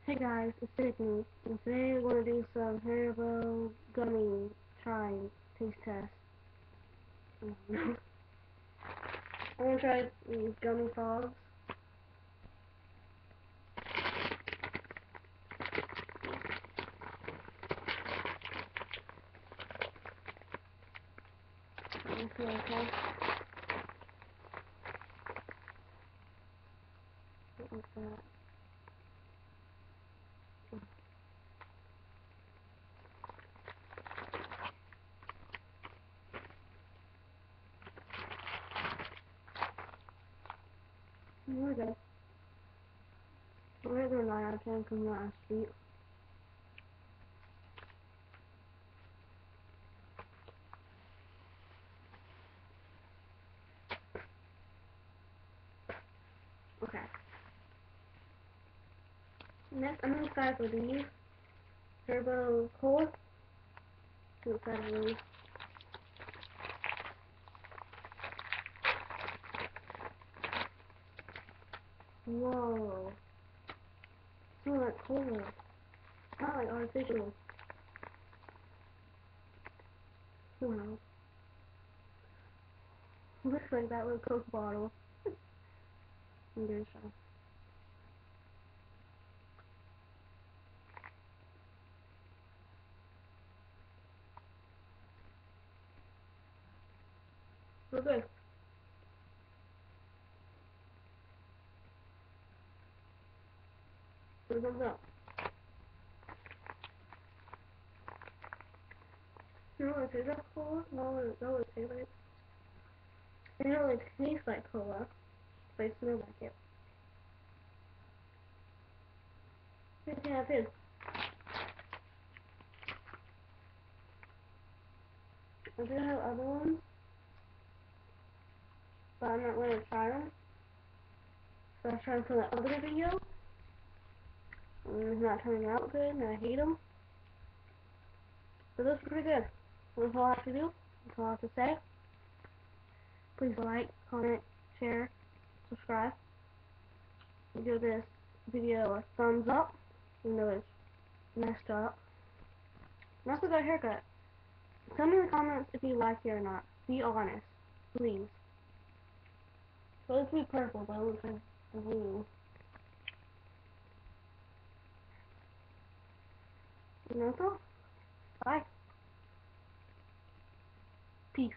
Hey guys, it's Tiffany, and today we're going to do some Haribo gummy trying taste test. I'm going to try these gummy frogs. Let's see what I try. Like that. We're good. We're going to 9 out of 10 because we're not sweet. Okay. Next, I'm going to try for these Haribo Cola. Two excited of these. Whoa. Smells like cola. Not like artificial. Wow. Looks like that little Coke bottle. I'm gonna try. We're good. We're good up. You know what tastes like cola? No, it doesn't taste like it. It doesn't really taste like cola, but it smells like it. 15 out of 10. I do have other ones, but I'm not going to try them. So I was trying for the other video, and it's not turning out good, and I hate them. But this is pretty good. That's all I have to do. That's all I have to say. Please like, comment, share, subscribe. Give this video a thumbs up, even though it's messed up. And I also got a haircut. Tell me in the comments if you like it or not. Be honest, please. So it's be purple, but it looks like blue. And that's all. Bye. Peace.